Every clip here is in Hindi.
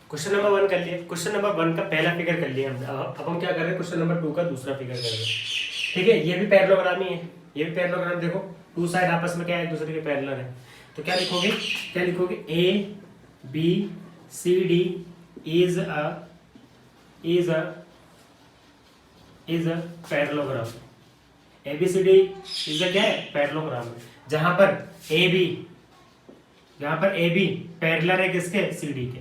क्वेश्चन नंबर 1 कर लिया, क्वेश्चन नंबर 1 का पहला फिगर कर लिया हमने। अब हम क्या कर रहे हैं, क्वेश्चन नंबर 2 का दूसरा फिगर कर रहे हैं। ठीक है, ये भी पैरेललोग्राम ही है, ये भी पैरेललोग्राम। देखो टू साइड आपस में क्या है, एक दूसरे के पैरेलल है। तो क्या लिखोगे, क्या लिखोगे, A B C D is a parallelogram. A B C D is a क्या है, पैरेललोग्राम। जहां पर ए बी पैरेलल है किसके, सी डी के।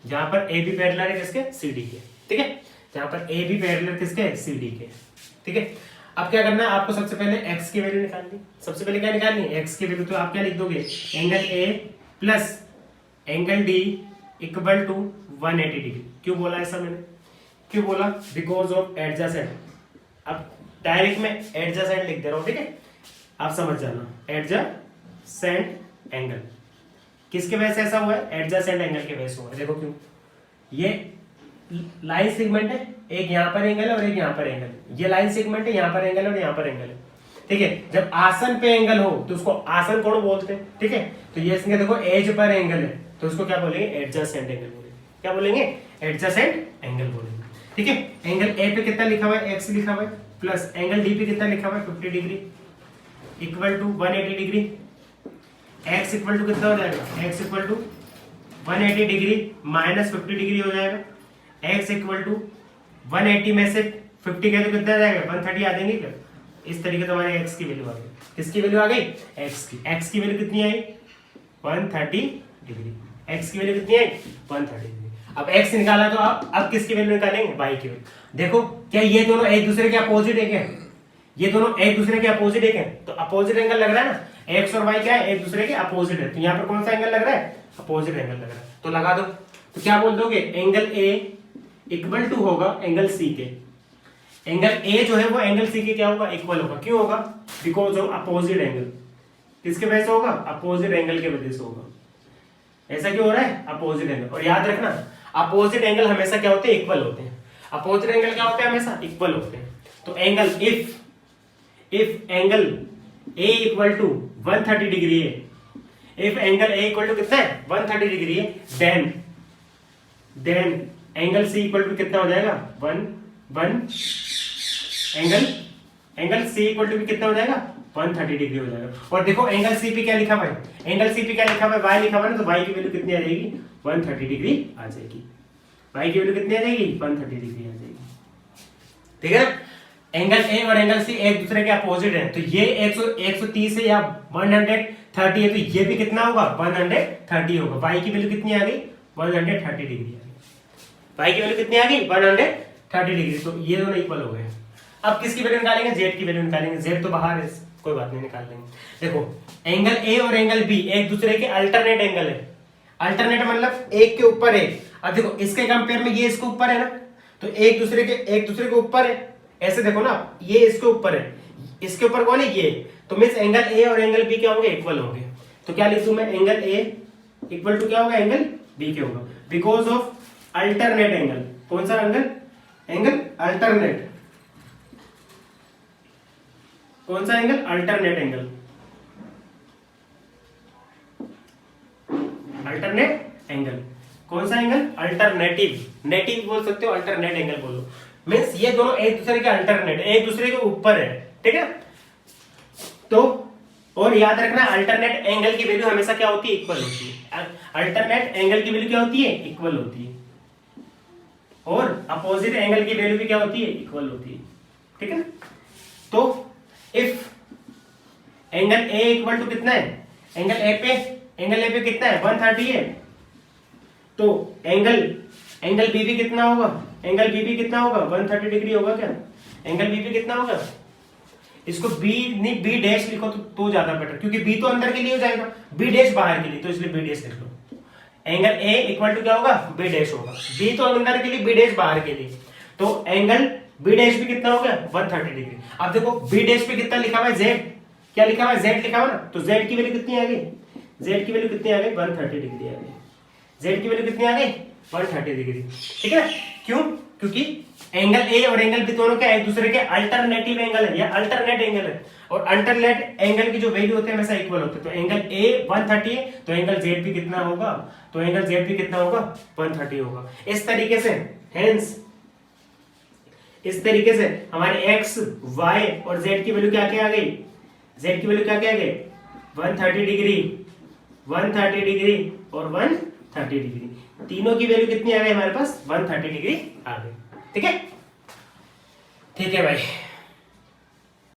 जहां पर ए बी पैरेलल है किसके, सी डी के। ठीक है, जहां पर ए बी पैरेलल किसके, सी डी के। ठीक है, अब क्या करना है आपको, सबसे पहले x की वैल्यू निकालनी। सबसे पहले क्या निकालनी है, x की वैल्यू। तो आप क्या लिख दोगे, angle A plus angle D equal to 180 degree. क्यों बोला ऐसा मैंने, क्यों बोला, बिकॉज ऑफ एडजेसेंट। अब डायरेक्ट में एडजेसेंट लिख दे रहा हूं, ठीक है, आप समझ जाना। एडजेसेंट एंगल किसके वजह से ऐसा हुआ है, एडजेसेंट एंगल के वजह से हुआ है। देखो क्यों, ये लाइन सेगमेंट है, एक यहाँ पर एंगल है और एक यहाँ पर एंगल है। ये लाइन सेगमेंट है, यहाँ पर एंगल है और यहाँ पर एंगल है। ठीक है, जब आसन पे एंगल हो तो उसको आसन कोण बोलते हैं। ठीक है, तो ये इसमें देखो एज पर एंगल है तो उसको क्या बोलेंगे, एडजेसेंट एंगल बोलेंगे। क्या बोलेंगे, एडजेसेंट एंगल बोलेंगे। ठीक है, एंगल ए पे कितना लिखा हुआ है, एक्स लिखा हुआ है, प्लस एंगल डी पे कितना लिखा हुआ है, 50 degree equal to 180 degree. X equal to कितना हो जाएगा, x equal to 180 degree minus 50 degree हो जाएगा। x इक्वल टू 180 में से 50 गए तो कितना आ जाएगा, 130 आ जाएंगे क्या। इस तरीके से हमारे x की वैल्यू आ गई। किसकी वैल्यू आ गई, x की वैल्यू कितनी आई, 130 डिग्री। x की वैल्यू कितनी आई, 130 डिग्री। अब x निकाला तो अब किसकी वैल्यू निकालेंगे, y की वैल्यू। देखो क्या ये दोनों एक दूसरे के अपोजिट है क्या, ये दोनों एक दूसरे के अपोजिट है क्या, तो अपोजिट एंगल लग रहा है ना। x और y क्या है, एक दूसरे के अपोजिट है, तो यहाँ पर कौन सा एंगल लग रहा है, अपोजिट एंगल लग रहा है। तो लगा दो, तो क्या बोल दोगे, एंगल A इक्वल टू होगा एंगल C के। एंगल A जो है वो एंगल C के क्या होगा, इक्वल होगा। क्यों होगा, बिकॉज ऑफ अपोजिट एंगल। किसके वजह से होगा, अपोजिट एंगल के वजह से होगा। ऐसा क्यों हो रहा है, अपोजिट एंगल। और याद रखना अपोजिट एंगल हमेशा क्या होते हैं, इक्वल होते हैं। अपोजिट एंगल क्या होते हैं, हमेशा इक्वल होते हैं। तो angle if angle A equal to 130 degree है, if angle A equal to कितना है, 130 डिग्री है, then angle C equal to कितना हो जाएगा, एंगल C इक्वल टू कितना हो जाएगा, 130 डिग्री हो जाएगा। और देखो एंगल C पे क्या लिखा हुआ है, एंगल C पे क्या लिखा हुआ है, y लिखा हुआ है ना, तो y की वैल्यू कितनी आ जाएगी, 130 डिग्री आ जाएगी। y की वैल्यू कितनी आ जाएगी, 130 डिग्री आ जाएगी। ठीक है, एंगल A और एंगल C एक दूसरे के अपोजिट है, तो ये 130 है या 130 है, तो ये भी कितना होगा, 130 होगा। y की वैल्यू कितनी आ गई, 130 डिग्री आ गई। y की वैल्यू कितनी आ गई, 130 डिग्री। तो ये दोनों इक्वल हो गए। अब किसकी वैल्यू निकालेंगे, z की वैल्यू निकालेंगे। z तो बाहर है, कोई बात नहीं, निकाल लेंगे। देखो एंगल A और एंगल B एक दूसरे के अल्टरनेट एंगल है। अल्टरनेट मतलब एक के ऊपर है। अब देखो इसके कंपेयर में ये इसके ऊपर है ना, तो एक दूसरे के ऊपर है। ऐसे देखो ना, ये इसके ऊपर है, इसके ऊपर कौन है, ये। तो मींस एंगल A और एंगल B क्या होंगे, इक्वल होंगे। तो क्या लिख दूं मैं, एंगल A इक्वल टू क्या होगा, एंगल B के होगा, बिकॉज ऑफ अल्टरनेट एंगल। कौन सा एंगल, एंगल अल्टरनेट। कौन सा angle, alternate angle. Alternate angle कौन सा एंगल, अल्टरनेटिव। नेटिव बोल सकते हो, अल्टरनेट एंगल बोलो। मींस ये दोनों एक दूसरे के अल्टरनेट, एक दूसरे के ऊपर है। ठीक है, तो और याद रखना अल्टरनेट एंगल की वैल्यू हमेशा क्या होती है, इक्वल होती है। अल्टरनेट एंगल की वैल्यू क्या होती है, इक्वल होती है। और अपोजिट एंगल की वैल्यू भी क्या होती है, इक्वल होती है। ठीक है ना, तो if angle A equal to कितना है, एंगल A पे कितना है, 130 है, तो एंगल B भी कितना होगा, एंगल B भी कितना होगा, 130 डिग्री होगा क्या। एंगल B भी कितना होगा, इसको B नहीं B डैश लिखो तो ज्यादा बेटर, क्योंकि B तो अंदर के लिए हो जाएगा, B डैश बाहर के लिए, तो इसलिए B डैश लिख लो। एंगल A इक्वल टू क्या होगा, B डैश होगा। B तो अंदर के लिए, B डैश बाहर के लिए, तो एंगल B डैश भी कितना हो गया, 130 डिग्री। अब देखो B डैश पे कितना लिखा हुआ है, Z। क्या लिखा हुआ है, Z लिखा हुआ ना, तो Z की वैल्यू कितनी आ गई, Z की वैल्यू कितनी आ गई, 130 डिग्री आ गई। Z की वैल्यू कितनी आ गई, 130 डिग्री। ठीक है, क्यों? क्योंकि एंगल ए और एंगल बी दोनों क्या एक दूसरे के अल्टरनेटिव एंगल है या अल्टरनेट एंगल है, और अल्टरनेट एंगल की जो वैल्यू होते हैं हमेशा इक्वल होते हैं। तो एंगल ए 130 है तो एंगल जेड भी कितना होगा? तो एंगल जेड भी कितना होगा? 130 होगा। इस तरीके से हेंस इस तरीके से हमारे एक्स वाई और जेड की वैल्यू क्या क्या आ गई? जेड की वैल्यू क्या क्या आ गई? 130 डिग्री, 130 डिग्री और 130 डिग्री, तीनों की वैल्यू कितनी आ गई हमारे पास? 130 डिग्री आ गई। ठीक है, ठीक है भाई।